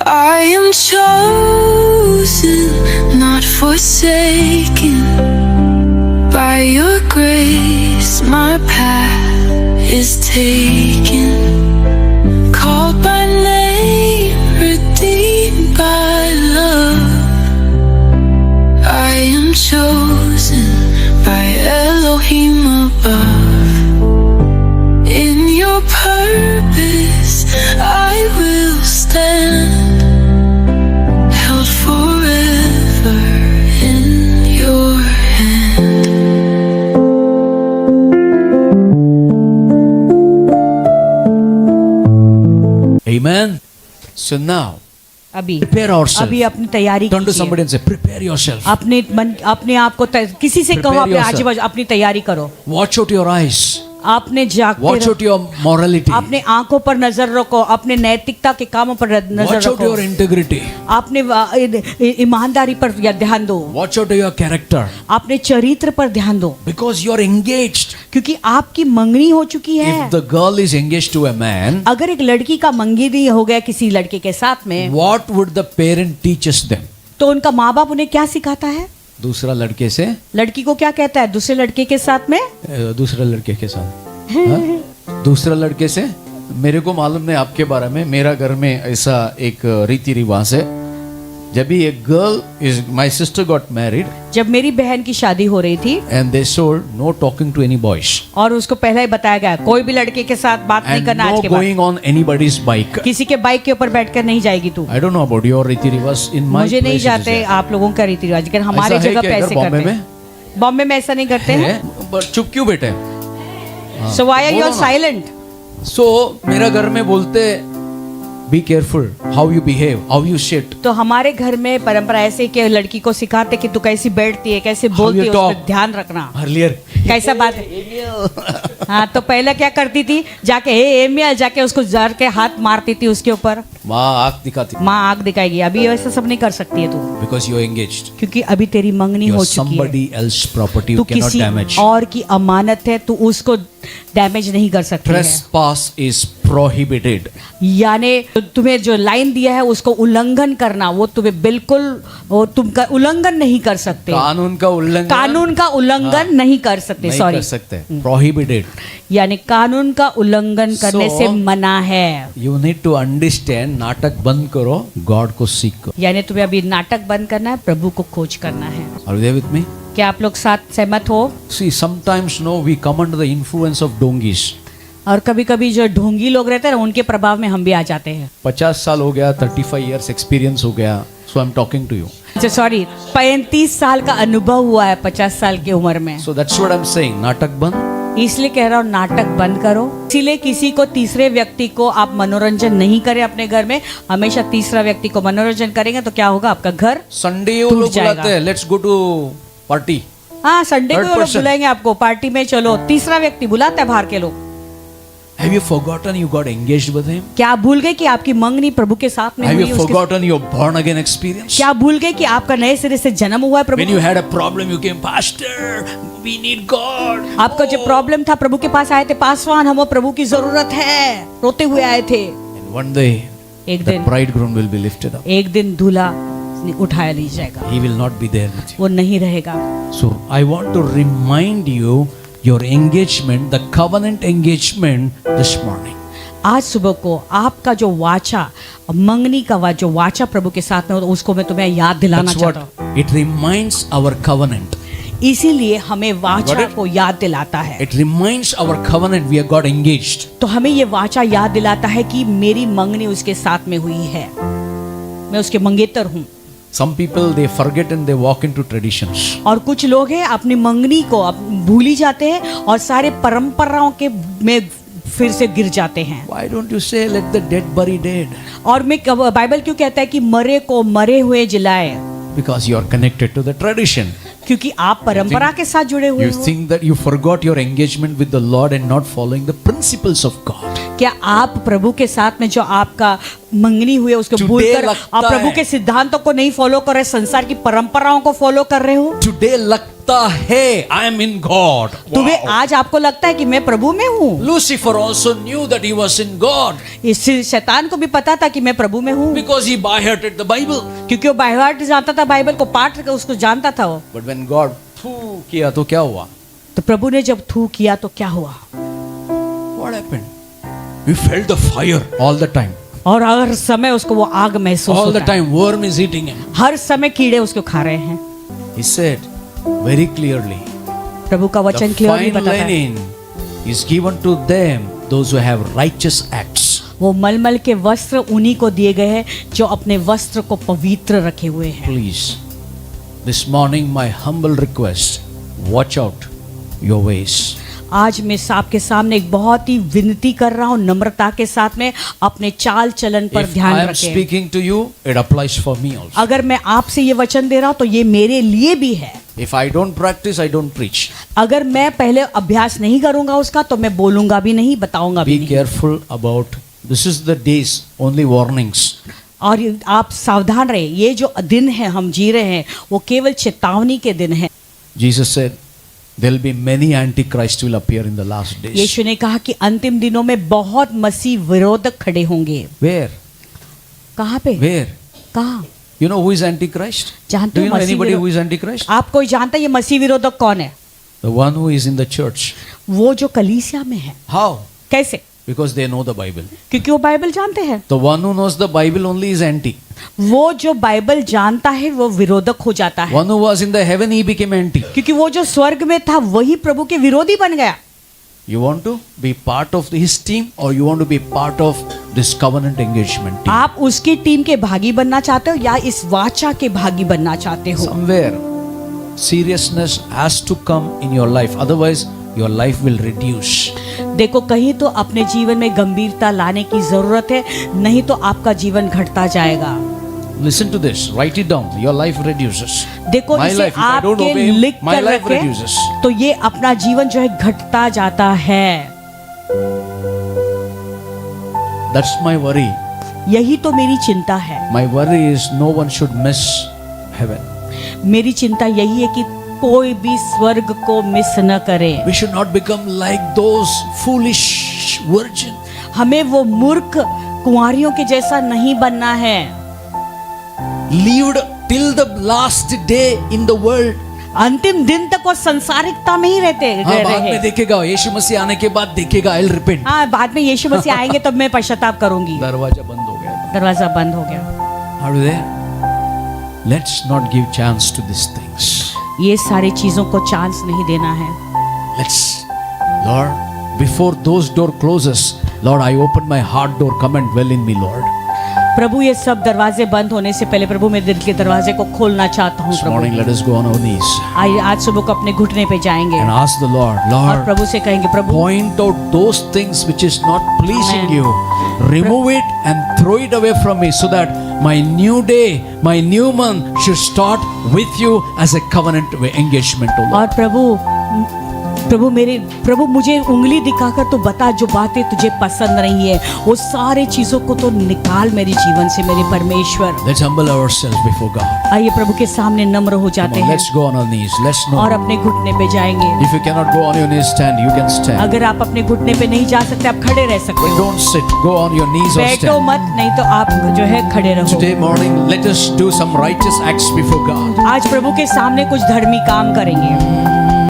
I am chosen, not forsaken. By your grace, my path is taken. Called by name, redeemed by love. I am chosen by Elohim above. In your purpose, I will stand, held forever in your hand. Amen. So now, अभी prepare ourselves. अभी अपनी तैयारी Turn to कीजिए। somebody and say, prepare yourself. अपने आप को किसी से कहो Prepare अपने yourself. आजू बाजू अपनी तैयारी करो। Watch out your eyes. आपने जागते Watch out रहो, your morality. अपने आंखों पर नजर रखो, अपने नैतिकता के कामों पर नजर Watch out रखो, your integrity. आपने ईमानदारी पर ध्यान दो, Watch out your character. अपने चरित्र पर ध्यान दो, Because you are engaged. क्योंकि आपकी मंगनी हो चुकी है। If the girl is engaged to a man, अगर एक लड़की का मंगनी हो गया किसी लड़के के साथ में, what would the parent teaches them? तो उनका माँ बाप उन्हें क्या सिखाता है? दूसरा लड़के से लड़की को क्या कहता है? दूसरे लड़के के साथ में दूसरे लड़के के साथ हाँ? दूसरा लड़के से मेरे को मालूम नहीं आपके बारे में, मेरा घर में ऐसा एक रीति रिवाज है। जब भी एक girl is my sister got married जब मेरी बहन की शादी हो रही थी and they sold no talking to any boys और उसको पहले ही बताया गया कोई भी लड़के के साथ बात नहीं एंड करना आज नो के बाद, गोइंग ऑन एनीबॉडीज बाइक। किसी के बाइक के ऊपर बैठकर नहीं जाएगी तू। I don't know about your रीति रिवाज इन माय मुझे नहीं जाते आप लोगों का रीति रिवाज, लेकिन हमारे ऐसा है जगह क्या पे इधर ऐसे बॉम्बे करते में? हैं। बॉम्बे में ऐसा नहीं करते हैं। बट चुप क्यों बैठे? सो व्हाई आर यू बोलो ना। साइलेंट? सो मेरा घर में बोलते be careful how you behave, how you sit. तो हमारे घर में परंपरा ऐसे कि लड़की को सिखाते कि तू कैसी बैठती है, कैसे बोलती है, उस talk. पर ध्यान रखना, अर्लियर कैसा बात है। हाँ, तो पहले क्या करती थी, जाके एमिया जाके उसको जर के हाथ मारती थी उसके ऊपर, माँ आँख दिखाती माँ आग दिखाएगी। अभी ऐसा सब नहीं कर सकती है तू, बिकॉज यू आर एंगेज्ड, क्योंकि अभी तेरी मंगनी यू हो आर चुकी है। somebody else property तू you cannot किसी damage. और की अमानत है, तू उसको डैमेज नहीं कर सकती है। Trespass is prohibited. यानी तुम्हें जो लाइन दिया है उसको उल्लंघन करना, वो तुम्हें बिल्कुल वो तुम का उल्लंघन नहीं कर सकते। कानून का उल्लंघन कानून का उल्लंघन नहीं कर सकते, नहीं सॉरी, कर सकते, prohibited. यानी कानून का उल्लंघन करने So, से मना है। You need to understand, नाटक बंद करो, गॉड को सीख करो। यानी तुम्हें अभी नाटक बंद करना है, प्रभु को खोज करना है। Are you there with me? क्या आप लोग साथ सहमत हो? See, sometimes no, we come under the influence of donkeys. और कभी कभी जो ढोंगी लोग रहते हैं ना, उनके प्रभाव में हम भी आ जाते हैं। 50 साल हो गया, 35 years experience हो गया, so I'm talking to you. अच्छा सॉरी, 35 साल का अनुभव हुआ है 50 साल की उम्र में, So that's what I'm saying. नाटक बंद, इसलिए कह रहा हूँ नाटक बंद करो। इसीलिए किसी को तीसरे व्यक्ति को आप मनोरंजन नहीं करें अपने घर में। हमेशा तीसरा व्यक्ति को मनोरंजन करेंगे तो क्या होगा, आपका घर संडे वो टूट लोग जाएगा। बुलाते हैं, लेट्स गो टू पार्टी। हाँ, संडे को Third वो लोग person. बुलाएंगे आपको पार्टी में, चलो। तीसरा व्यक्ति बुलाता है बाहर के लोग। Have you forgotten you got engaged with him? क्या आप भूल गए कि आपकी मंगनी प्रभु के साथ में Have हुई you है उसके? forgotten your born again experience? क्या आप भूल गए कि आपका नए सिरे से जन्म हुआ है प्रभु? When you had a problem, you came, Pastor, we need God. आपका जो प्रॉब्लम था, प्रभु के पास आए थे, पासवान हमें प्रभु की जरूरत है, रोते हुए आए थे। And one day, एक the दिन bridegroom will be lifted up. एक दिन दूल्हा उठाया नहीं जाएगा, He will not be there with you. वो नहीं रहेगा। So I want to remind you your engagement, the covenant engagement this morning. आज सुबह को आपका जो वाचा, मंगनी का जो वाचा प्रभु के साथ में, उसको मैं तुम्हें याद दिलाना That's चाहता what हूँ। it reminds our covenant. इसीलिए हमें वाचा Got it? को याद दिलाता है। It reminds our covenant we have got engaged. तो हमें ये वाचा याद दिलाता है कि मेरी मंगनी उसके साथ में हुई है, मैं उसके मंगेतर हूँ। Some people they forget and they walk into traditions. और कुछ लोग हैं अपनी मंगनी को भूल ही जाते हैं और सारे परंपराओं के में फिर से गिर जाते हैं। Why don't you say let the dead bury dead? और मैं बाइबल क्यों कहता है कि मरे को मरे हुए जिलाए? Because you are connected to the tradition. क्योंकि आप परंपरा के साथ जुड़े हुए You हो। think that you forgot your engagement with the Lord and not following the principles of God. क्या आप प्रभु के साथ में जो आपका मंगनी हुई है उसको Today भूलकर लगता आप प्रभु है। के सिद्धांतों को नहीं फॉलो कर रहे, संसार की परंपराओं को फॉलो कर रहे हो, Today लगता है I am in God. तुम्हें Wow. आज आपको लगता है कि मैं प्रभु में हूँ। Lucifer also knew that he was in God इस शैतान को भी पता था कि मैं प्रभु में हूँ, because he by-hearted the Bible. क्योंकि वो बायहार्ट जानता था, बाइबल को पाठ कर उसको जानता था वो। But when God थू किया तो क्या हुआ? तो प्रभु ने जब थू किया तो क्या हुआ? What happened? We felt the fire all the time. और हर समय उसको वो आग महसूस All the होता है, time worm is eating him. हर समय कीड़े उसको खा रहे हैं। He said very clearly, प्रभु का वचन the क्लियरली fine बताता है, linen is given to them those who have righteous acts. वो मलमल के वस्त्र उन्हीं को दिए गए हैं जो अपने वस्त्र को पवित्र रखे हुए हैं। Please, this morning my humble request, watch out your ways. आज मैं आपके सामने एक बहुत ही विनती कर रहा हूँ, नम्रता के साथ में अपने चाल चलन पर If ध्यान I am रखें। speaking to you, it applies for me also. अगर मैं आपसे ये वचन दे रहा हूँ तो ये मेरे लिए भी है। If I don't practice, I don't preach. अगर मैं पहले अभ्यास नहीं करूंगा उसका तो मैं बोलूंगा भी नहीं, बताऊंगा भी Be नहीं। careful about, this is the days, only warnings. और आप सावधान रहे, ये जो दिन है हम जी रहे हैं वो केवल चेतावनी के दिन है। Jesus said, there will be many antichrists will appear in the last days. यीशु ने कहा कि अंतिम दिनों में बहुत मसीह विरोधक खड़े होंगे। Where? कहाँ पे? Where? कहाँ? You know who is antichrist? जानते Do हो you know मसीह anybody विरोध- who is antichrist? आप कोई जानता है ये मसीह विरोधक कौन है? The one who is in the church. वो जो कलीसिया में है। How? कैसे? Because they know the Bible. क्योंकि वो बाइबल जानते हैं। The one who knows the Bible only is anti. वो जो बाइबल जानता है वो विरोधक हो जाता है, One who was in the heaven, he became anti. क्योंकि वो जो स्वर्ग में था वही प्रभु के विरोधी बन गया। You want to be part of his team or you want to be part of this covenant engagement team? आप उसकी टीम के भागी बनना चाहते हो या इस वाचा के भागी बनना चाहते हो? Somewhere seriousness has to come in your life, otherwise your life will reduce. देखो कहीं तो अपने जीवन में गंभीरता लाने की जरूरत है, नहीं तो आपका जीवन घटता जाएगा। Listen to this, write it down. Your life reduces. देखो My इसे life, if I don't आपके obey him, लिख my कर life रखें reduces. तो ये अपना जीवन जो है घटता जाता है। That's my worry. यही तो मेरी चिंता है। My worry is no one should miss heaven. मेरी चिंता यही है कि कोई भी स्वर्ग को मिस न करे। We should not become like those foolish virgins. हमें वो मूर्ख कुंवारियों के जैसा नहीं बनना है। Lived till the last day in the world. अंतिम दिन तक वो संसारिकता में ही रहते हाँ, बाद रहे। में देखेगा, यीशु मसीह आने के बाद देखेगा, I'll repent. हाँ, बाद में यीशु मसीह आएंगे तब मैं पश्चाताप करूंगी। दरवाजा बंद हो गया। दरवाजा बंद हो गया। Are you there? Let's not give chance to these things. ये सारी चीजों को चांस नहीं देना है। Let's, Lord, before those door closes, Lord, I open my heart door. Come and dwell in me, Lord. प्रभु ये सब दरवाजे बंद होने से पहले प्रभु मैं दिल के दरवाजे को खोलना चाहता हूँ। This morning, let us go on our knees आइए आज सुबह को अपने घुटने पे जाएंगे and ask the Lord, और Lord, प्रभु से कहेंगे, प्रभु point out those things which is not pleasing Amen. you. Remove it and throw it away from me so that my new day, my new month should start with you as a covenant engagement, O Lord. और प्रभु मुझे उंगली दिखाकर तो बता जो बातें तुझे पसंद नहीं है, वो सारे चीजों को तो निकाल मेरे जीवन से मेरे परमेश्वर। Let's humble ourselves before God. आइए प्रभु के सामने नम्र हो Come जाते on, हैं let's go on our knees. Let's know. और अपने घुटने पे जाएंगे। If you cannot go on your knees, stand. You can stand. अगर आप अपने घुटने पे नहीं जा सकते आप खड़े रह सकते हो। Don't sit. Go on your knees or बैठो stand. मत, नहीं तो आप जो है खड़े रहो। Today morning, let us do some righteous acts before God. आज प्रभु के सामने कुछ धर्मी काम करेंगे।